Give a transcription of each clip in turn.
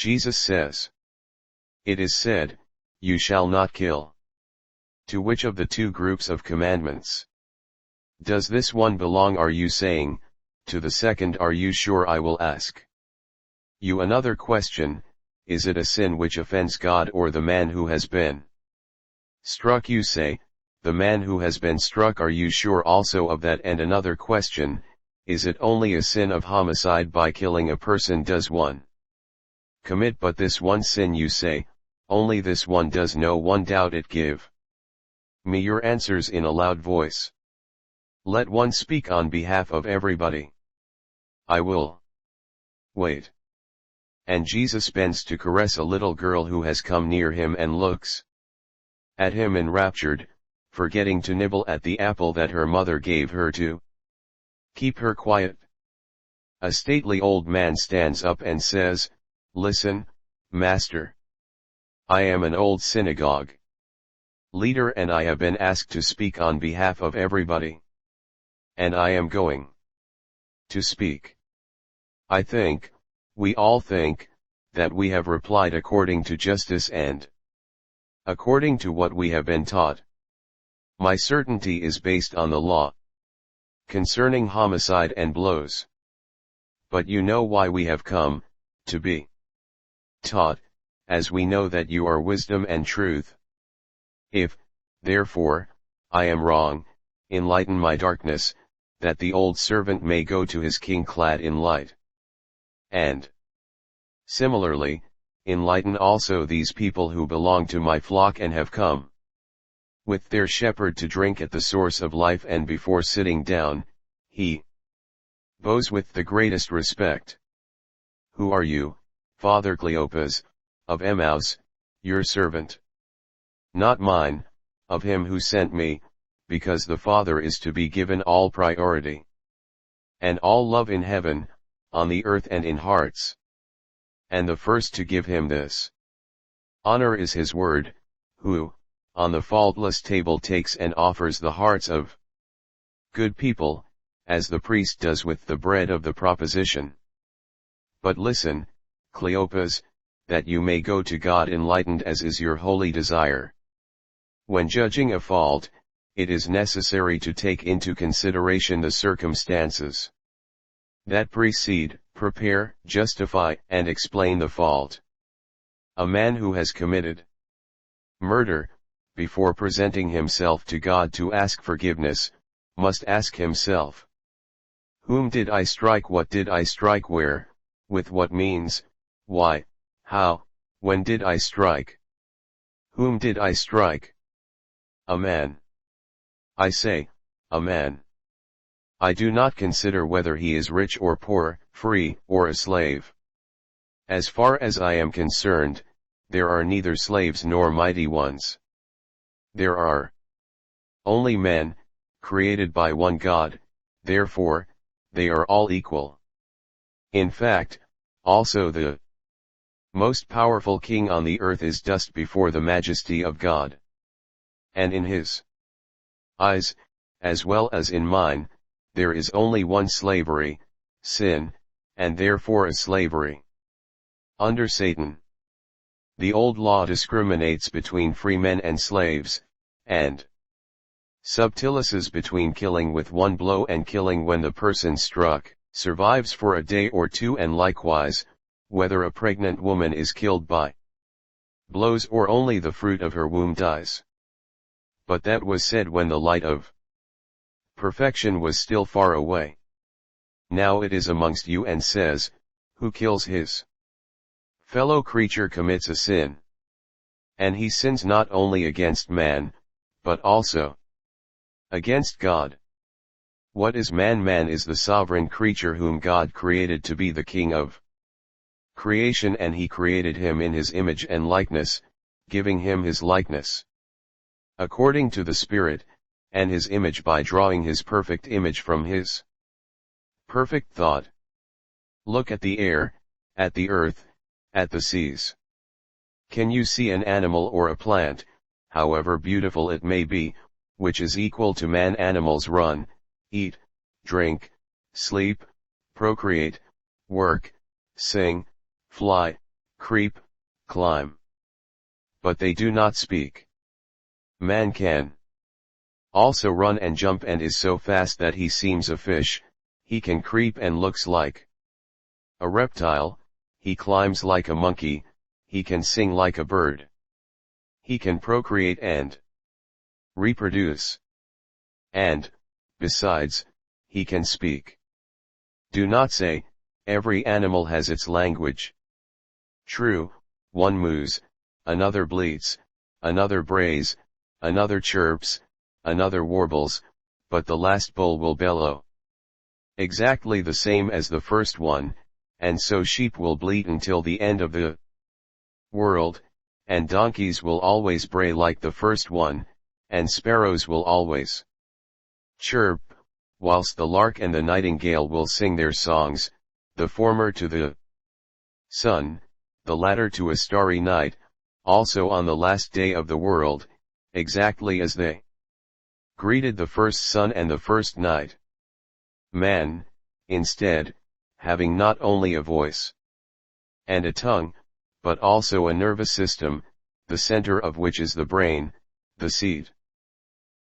Jesus says, "It is said, you shall not kill." To which of the two groups of commandments does this one belong? Are you saying, to the second? Are you sure? I will ask you another question, is it a sin which offends God or the man who has been struck? You say, the man who has been struck. Are you sure also of that? And another question, is it only a sin of homicide by killing a person? Does one commit but this one sin? You say, only this one. Does no one doubt it? Give me your answers in a loud voice. Let one speak on behalf of everybody. I will wait. And Jesus bends to caress a little girl who has come near him and looks at him enraptured, forgetting to nibble at the apple that her mother gave her to keep her quiet. A stately old man stands up and says, "Listen, Master. I am an old synagogue leader and I have been asked to speak on behalf of everybody. And I am going to speak. I think, we all think, that we have replied according to justice and according to what we have been taught. My certainty is based on the law concerning homicide and blows. But you know why we have come, to be taught, as we know that you are wisdom and truth. If, therefore, I am wrong, enlighten my darkness, that the old servant may go to his king clad in light. And similarly, enlighten also these people who belong to my flock and have come with their shepherd to drink at the source of life. And before sitting down, he bows with the greatest respect. Who are you, Father Cleopas, of Emmaus, your servant? Not mine, of him who sent me, because the Father is to be given all priority and all love in heaven, on the earth and in hearts. And the first to give him this honor is his word, who, on the faultless table takes and offers the hearts of good people, as the priest does with the bread of the proposition. But listen, Cleopas, that you may go to God enlightened as is your holy desire. When judging a fault, it is necessary to take into consideration the circumstances that precede, prepare, justify, and explain the fault. A man who has committed murder, before presenting himself to God to ask forgiveness, must ask himself, whom did I strike? What did I strike? Where, with what means, why, how, when did I strike? Whom did I strike? A man. I say, a man. I do not consider whether he is rich or poor, free or a slave. As far as I am concerned, there are neither slaves nor mighty ones. There are only men, created by one God, therefore, they are all equal. In fact, also the most powerful king on the earth is dust before the majesty of God. And in his eyes, as well as in mine, there is only one slavery, sin, and therefore a slavery under Satan. The old law discriminates between free men and slaves, and subtilices between killing with one blow and killing when the person struck survives for a day or two, and likewise, whether a pregnant woman is killed by blows or only the fruit of her womb dies. But that was said when the light of perfection was still far away. Now it is amongst you and says, who kills his fellow creature commits a sin. And he sins not only against man, but also against God. What is man? Man is the sovereign creature whom God created to be the king of creation, and he created him in his image and likeness, giving him his likeness according to the Spirit, and his image by drawing his perfect image from his perfect thought. Look at the air, at the earth, at the seas. Can you see an animal or a plant, however beautiful it may be, which is equal to man? Animals run, eat, drink, sleep, procreate, work, sing, fly, creep, climb. But they do not speak. Man can also run and jump and is so fast that he seems a fish, he can creep and looks like a reptile, he climbs like a monkey, he can sing like a bird. He can procreate and reproduce. And, besides, he can speak. Do not say, every animal has its language. True, one moos, another bleats, another brays, another chirps, another warbles, but the last bull will bellow. Exactly the same as the first one, and so sheep will bleat until the end of the world, and donkeys will always bray like the first one, and sparrows will always chirp, whilst the lark and the nightingale will sing their songs, the former to the sun, the latter to a starry night, also on the last day of the world, exactly as they greeted the first sun and the first night. Man, instead, having not only a voice and a tongue, but also a nervous system, the center of which is the brain, the seat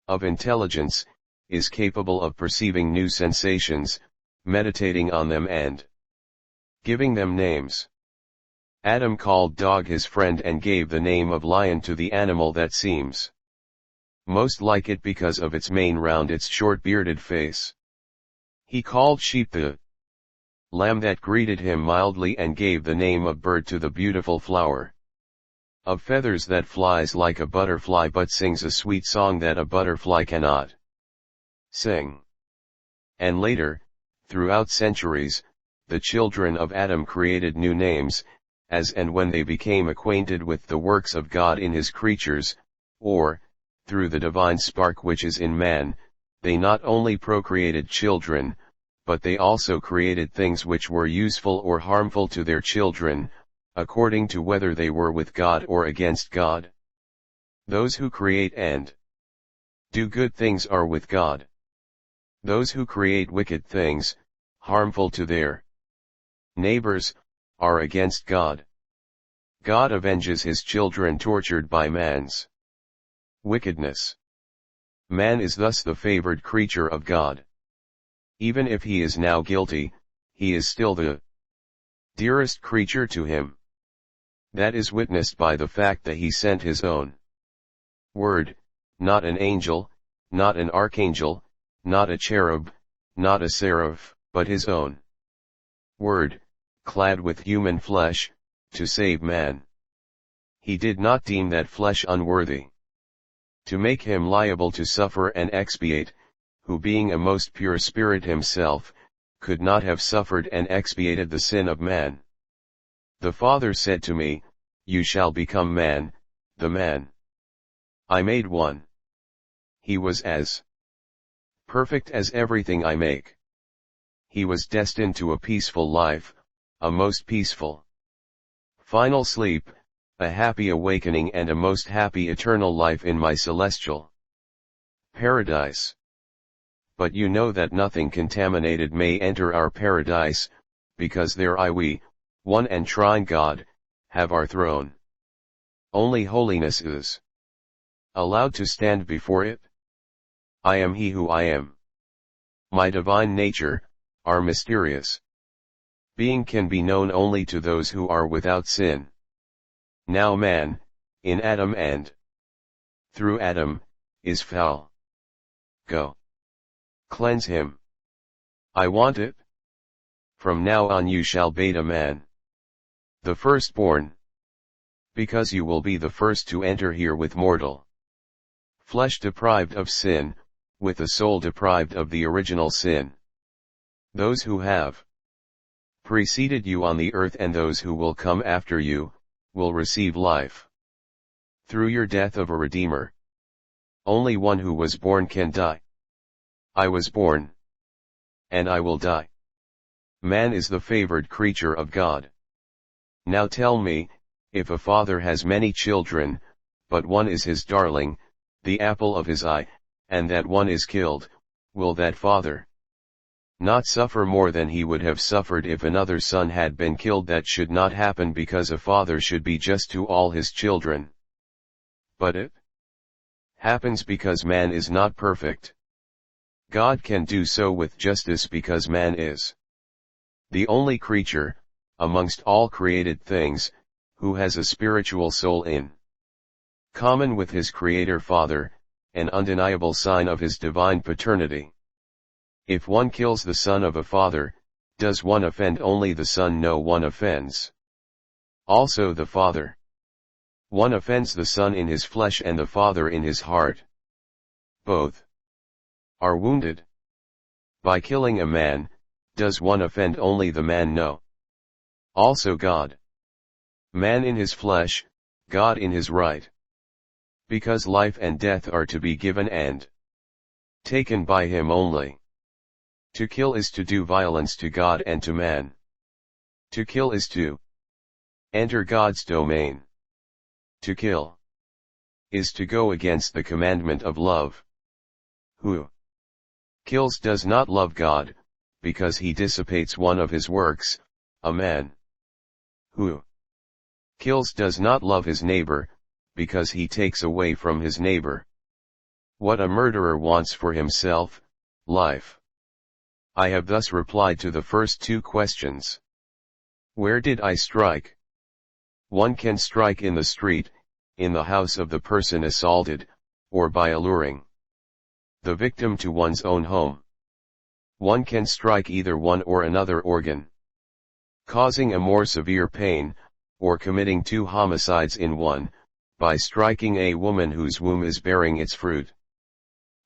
of intelligence, is capable of perceiving new sensations, meditating on them and giving them names. Adam called dog his friend and gave the name of lion to the animal that seems most like it because of its mane round its short bearded face. He called sheep the lamb that greeted him mildly and gave the name of bird to the beautiful flower of feathers that flies like a butterfly but sings a sweet song that a butterfly cannot sing. And later, throughout centuries, the children of Adam created new names, as and when they became acquainted with the works of God in his creatures, or, through the divine spark which is in man, they not only procreated children, but they also created things which were useful or harmful to their children, according to whether they were with God or against God. Those who create and do good things are with God. Those who create wicked things, harmful to their neighbors, are against God. God avenges his children tortured by man's wickedness. Man is thus the favored creature of God. Even if he is now guilty, he is still the dearest creature to him. That is witnessed by the fact that he sent his own word, not an angel, not an archangel, not a cherub, not a seraph, but his own word, clad with human flesh, to save man. He did not deem that flesh unworthy to make him liable to suffer and expiate, who being a most pure spirit himself, could not have suffered and expiated the sin of man. The Father said to me, You shall become man, the man I made one. He was as perfect as everything I make. He was destined to a peaceful life, a most peaceful final sleep, a happy awakening and a most happy eternal life in my celestial paradise. But you know that nothing contaminated may enter our paradise, because there we, one and trine God, have our throne. Only holiness is allowed to stand before it. I am he who I am. My divine nature, our mysterious being can be known only to those who are without sin. Now man, in Adam and through Adam, is foul. Go. Cleanse him. I want it. From now on you shall bathe a man, the firstborn, because you will be the first to enter here with mortal flesh deprived of sin, with a soul deprived of the original sin. Those who have preceded you on the earth and those who will come after you, will receive life through your death of a Redeemer. Only one who was born can die. I was born, and I will die. Man is the favored creature of God. Now tell me, if a father has many children, but one is his darling, the apple of his eye, and that one is killed, will that father not suffer more than he would have suffered if another son had been killed. That should not happen, because a father should be just to all his children. But it happens because man is not perfect. God can do so with justice because man is the only creature, amongst all created things, who has a spiritual soul in common with his Creator Father, an undeniable sign of his divine paternity. If one kills the son of a father, does one offend only the son? No, one offends also the father. One offends the son in his flesh and the father in his heart. Both are wounded. By killing a man, does one offend only the man? No. Also God. Man in his flesh, God in his right. Because life and death are to be given and taken by him only. To kill is to do violence to God and to man. To kill is to enter God's domain. To kill is to go against the commandment of love. Who kills does not love God, because he dissipates one of his works. A man who kills does not love his neighbor, because he takes away from his neighbor what a murderer wants for himself, life. I have thus replied to the first two questions. Where did I strike? One can strike in the street, in the house of the person assaulted, or by alluring the victim to one's own home. One can strike either one or another organ, causing a more severe pain, or committing two homicides in one, by striking a woman whose womb is bearing its fruit.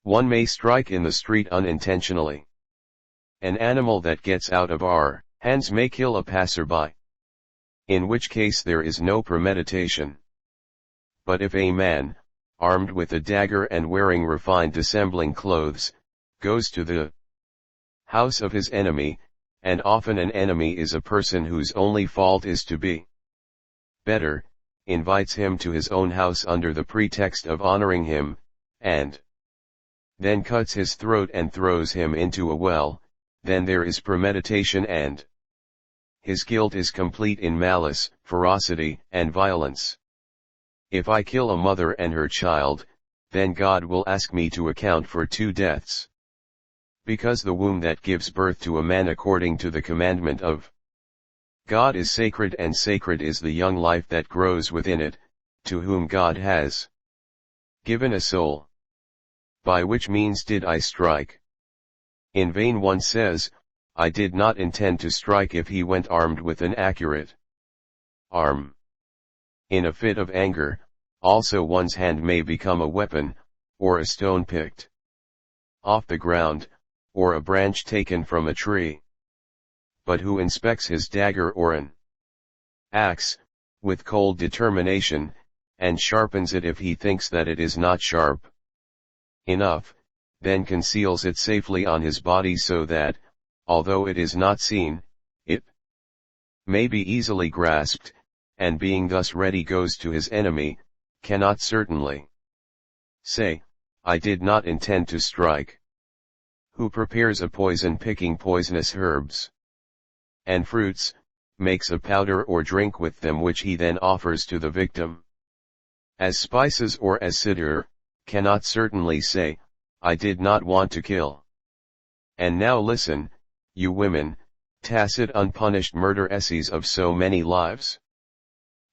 One may strike in the street unintentionally. An animal that gets out of our hands may kill a passerby, in which case there is no premeditation. But if a man, armed with a dagger and wearing refined dissembling clothes, goes to the house of his enemy, and often an enemy is a person whose only fault is to be better, invites him to his own house under the pretext of honoring him, and then cuts his throat and throws him into a well, then there is premeditation and his guilt is complete in malice, ferocity, and violence. If I kill a mother and her child, then God will ask me to account for two deaths. Because the womb that gives birth to a man according to the commandment of God is sacred, and sacred is the young life that grows within it, to whom God has given a soul. By which means did I strike? In vain one says, I did not intend to strike if he went armed with an accurate arm. In a fit of anger, also one's hand may become a weapon, or a stone picked off the ground, or a branch taken from a tree. But who inspects his dagger or an axe, with cold determination, and sharpens it if he thinks that it is not sharp enough, then conceals it safely on his body so that, although it is not seen, it may be easily grasped, and being thus ready goes to his enemy, cannot certainly say, I did not intend to strike. Who prepares a poison picking poisonous herbs and fruits, makes a powder or drink with them which he then offers to the victim as spices or as cider, cannot certainly say, I did not want to kill. And now listen, you women, tacit unpunished murderesses of so many lives.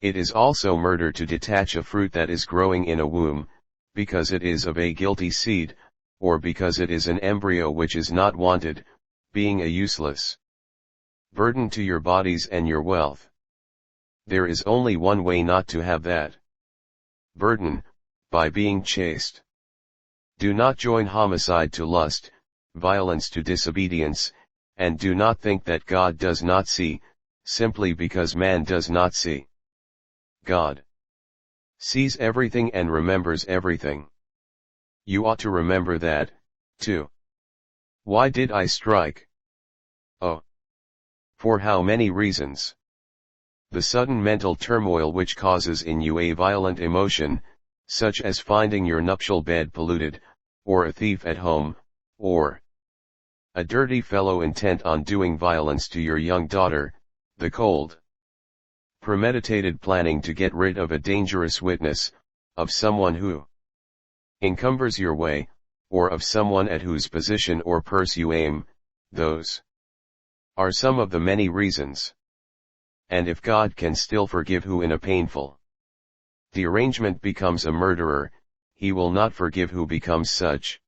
It is also murder to detach a fruit that is growing in a womb, because it is of a guilty seed, or because it is an embryo which is not wanted, being a useless burden to your bodies and your wealth. There is only one way not to have that burden, by being chaste. Do not join homicide to lust, violence to disobedience, and do not think that God does not see, simply because man does not see. God sees everything and remembers everything. You ought to remember that, too. Why did I strike? Oh! For how many reasons? The sudden mental turmoil which causes in you a violent emotion, such as finding your nuptial bed polluted, or a thief at home, or A dirty fellow intent on doing violence to your young daughter, the cold, premeditated planning to get rid of a dangerous witness, of someone who encumbers your way, or of someone at whose position or purse you aim, those are some of the many reasons. And if God can still forgive who in a painful derangement becomes a murderer, he will not forgive who becomes such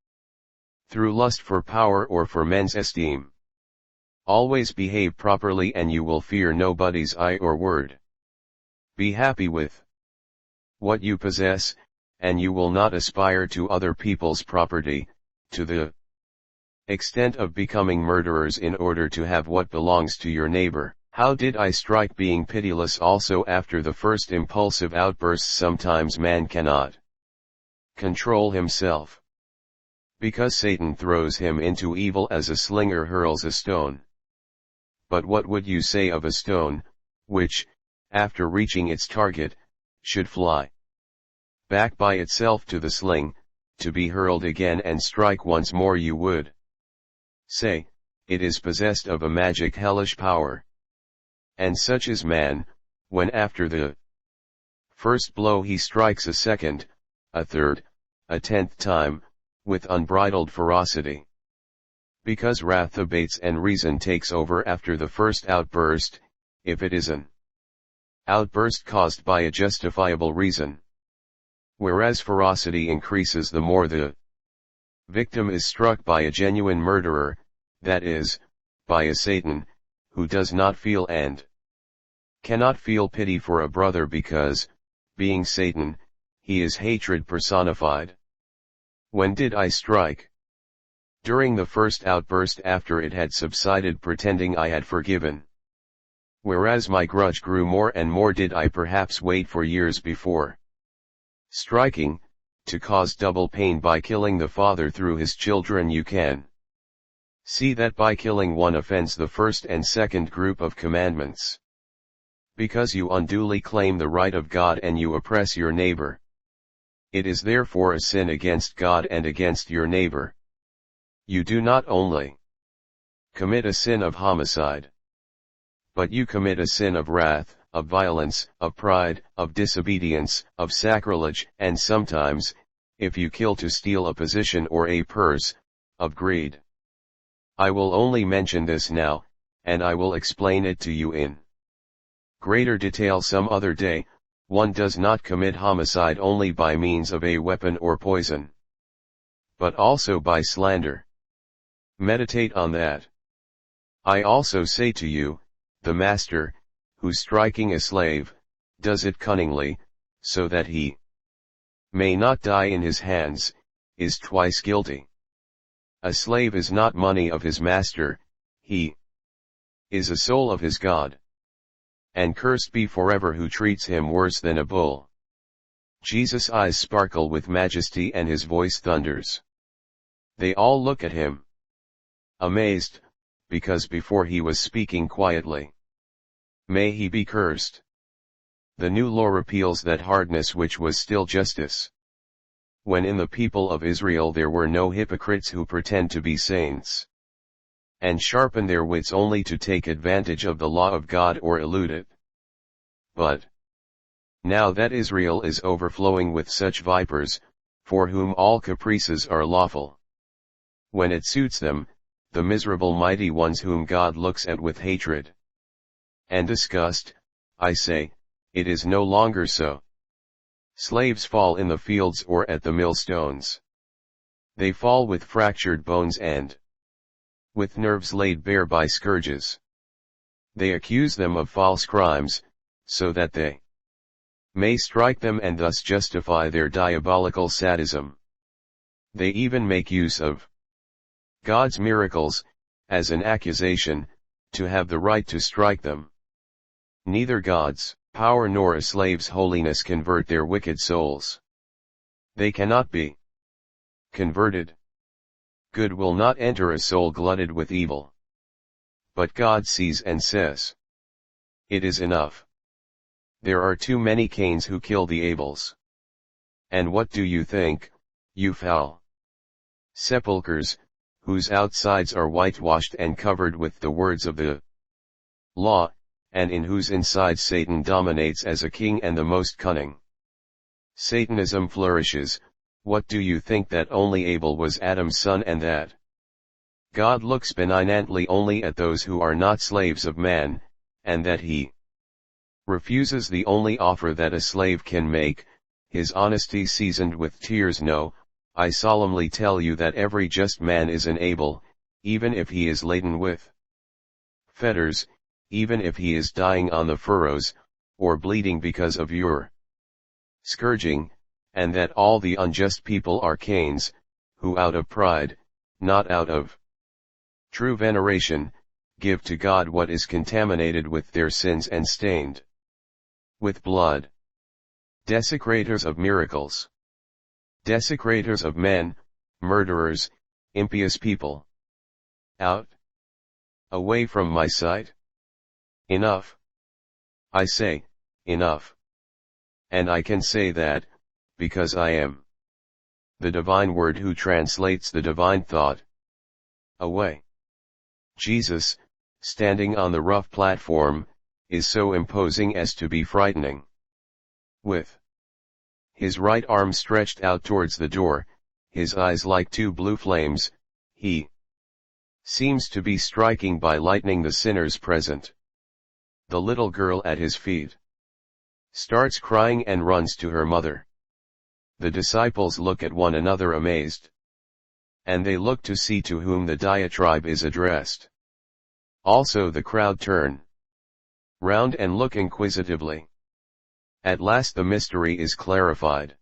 through lust for power or for men's esteem. Always behave properly and you will fear nobody's eye or word. Be happy with what you possess, and you will not aspire to other people's property, to the extent of becoming murderers in order to have what belongs to your neighbor. How did I strike? Being pitiless also after the first impulsive outbursts. Sometimes man cannot control himself, because Satan throws him into evil as a slinger hurls a stone. But what would you say of a stone, which, after reaching its target, should fly back by itself to the sling, to be hurled again and strike once more? You would say, it is possessed of a magic hellish power. And such is man, when after the first blow he strikes a second, a third, a 10th time, with unbridled ferocity. Because wrath abates and reason takes over after the first outburst, if it is an outburst caused by a justifiable reason. Whereas ferocity increases the more the victim is struck by a genuine murderer, that is, by a Satan, who does not feel and cannot feel pity for a brother because, being Satan, he is hatred personified. When did I strike? During the first outburst after it had subsided, pretending I had forgiven. Whereas my grudge grew more and more, did I perhaps wait for years before striking, to cause double pain by killing the father through his children? You can see that by killing one offends the first and second group of commandments. Because you unduly claim the right of God and you oppress your neighbor. It is therefore a sin against God and against your neighbor. You do not only commit a sin of homicide, but you commit a sin of wrath, of violence, of pride, of disobedience, of sacrilege, and sometimes, if you kill to steal a position or a purse, of greed. I will only mention this now, and I will explain it to you in greater detail some other day. One does not commit homicide only by means of a weapon or poison, but also by slander. Meditate on that. I also say to you, the master, who striking a slave, does it cunningly, so that he may not die in his hands, is twice guilty. A slave is not money of his master, he is a soul of his God. And cursed be forever who treats him worse than a bull. Jesus' eyes sparkle with majesty and his voice thunders. They all look at him, amazed, because before he was speaking quietly. May he be cursed. The new law repeals that hardness which was still justice. When in the people of Israel there were no hypocrites who pretend to be saints, and sharpen their wits only to take advantage of the law of God or elude it. But now that Israel is overflowing with such vipers, for whom all caprices are lawful, when it suits them, the miserable mighty ones whom God looks at with hatred and disgust, I say, it is no longer so. Slaves fall in the fields or at the millstones. They fall with fractured bones and with nerves laid bare by scourges. They accuse them of false crimes, so that they may strike them and thus justify their diabolical sadism. They even make use of God's miracles, as an accusation, to have the right to strike them. Neither God's power nor a slave's holiness convert their wicked souls. They cannot be converted. Good will not enter a soul glutted with evil. But God sees and says, it is enough. There are too many Cains who kill the Abels. And what do you think, you foul sepulchres, whose outsides are whitewashed and covered with the words of the law, and in whose insides Satan dominates as a king and the most cunning. Satanism flourishes. What do you think, that only Abel was Adam's son, and that God looks benignantly only at those who are not slaves of man, and that he refuses the only offer that a slave can make, his honesty seasoned with tears? No, I solemnly tell you that every just man is an Abel, even if he is laden with fetters, even if he is dying on the furrows, or bleeding because of your scourging, and that all the unjust people are Cains, who out of pride, not out of true veneration, give to God what is contaminated with their sins and stained with blood. Desecrators of miracles. Desecrators of men, murderers, impious people. Out. Away from my sight. Enough. I say, enough. And I can say that, because I am the divine word who translates the divine thought. Away. Jesus, standing on the rough platform, is so imposing as to be frightening. With his right arm stretched out towards the door, his eyes like two blue flames, he seems to be striking by lightning the sinners present. The little girl at his feet starts crying and runs to her mother. The disciples look at one another amazed. And they look to see to whom the diatribe is addressed. Also the crowd turn round and look inquisitively. At last the mystery is clarified.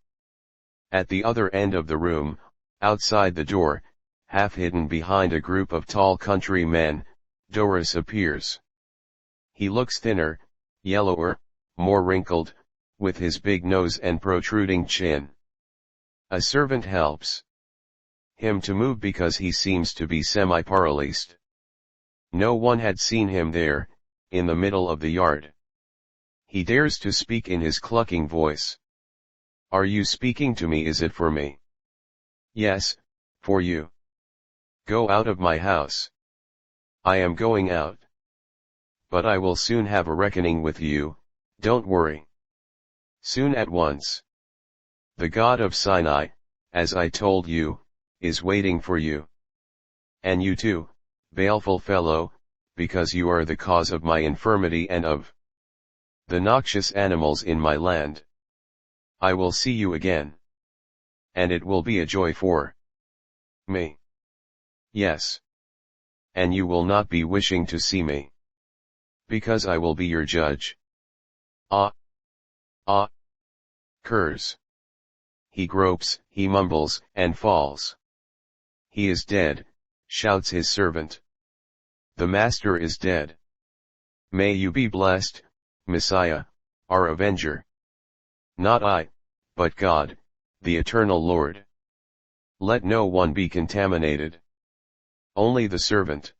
At the other end of the room, outside the door, half hidden behind a group of tall country men, Doris appears. He looks thinner, yellower, more wrinkled, with his big nose and protruding chin. A servant helps him to move because he seems to be semi-paralyzed. No one had seen him there, in the middle of the yard. He dares to speak in his clucking voice. Are you speaking to me? Is it for me? Yes, for you. Go out of my house. I am going out. But I will soon have a reckoning with you, don't worry. Soon, at once. The God of Sinai, as I told you, is waiting for you. And you too, baleful fellow, because you are the cause of my infirmity and of the noxious animals in my land. I will see you again. And it will be a joy for me. Yes. And you will not be wishing to see me. Because I will be your judge. Ah! Ah! Curs. He gropes, he mumbles, and falls. He is dead, shouts his servant. The Master is dead. May you be blessed, Messiah, our Avenger. Not I, but God, the Eternal Lord. Let no one be contaminated. Only the servant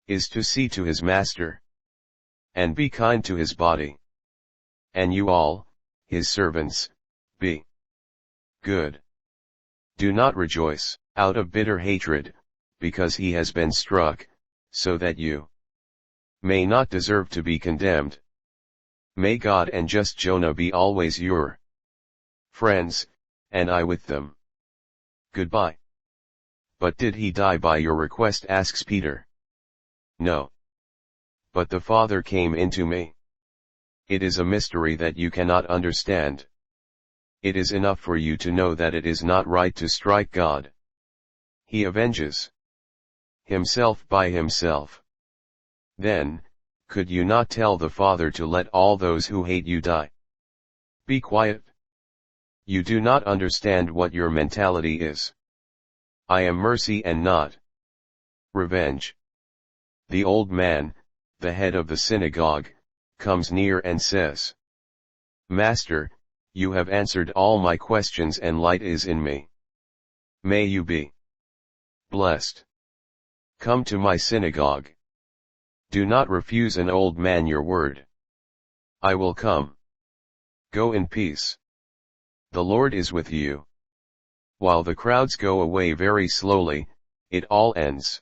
is to see to his master, and be kind to his body. And you all, his servants, be good. Do not rejoice, out of bitter hatred, because he has been struck, so that you may not deserve to be condemned. May God and just Jonah be always your friends, and I with them. Goodbye. But did he die by your request? Asks Peter. No. But the Father came into me. It is a mystery that you cannot understand. It is enough for you to know that it is not right to strike God. He avenges himself by himself. Then, could you not tell the Father to let all those who hate you die? Be quiet. You do not understand what your mentality is. I am mercy and not revenge. The old man, the head of the synagogue, comes near and says, Master, you have answered all my questions and light is in me. May you be blessed. Come to my synagogue. Do not refuse an old man your word. I will come. Go in peace. The Lord is with you. While the crowds go away very slowly, it all ends.